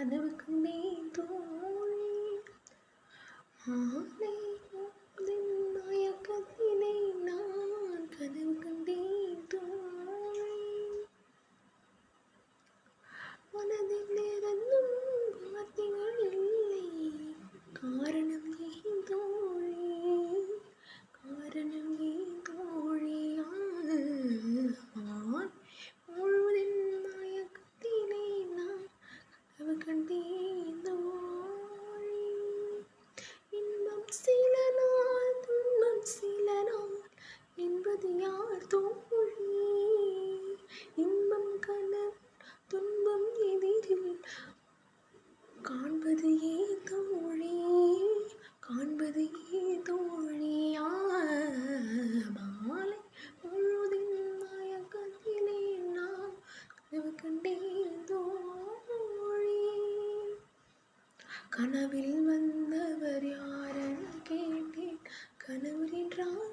கனவு கண்டேன் தோழி மாலை பொழுதின் மயக்கத்திலே நான் கனவு கண்டேன் தோழி மனதில் இருந்தும் வார்த்தைகள் இல்லை காரணம் ஏன் தோழி காரணம் ஏன் தோழியான முழுதின் மயக்கத்திலே நான் கனவு கண்டேன் தோழி இன்பம் சில நாள் துன்பம் சில நாள் என்பது யார் தோழி இன்பம் கனவு துன்பம் எதிரில் காண்பது ஏன் தோழி காண்பது ஏன் தோழியா மாலை முழுதின் மயக்கத்திலே நான் கனவு கண்டேன் தோழி கனவில் வந்தவர் யாரென கேட்டேன் கனவு என்றார்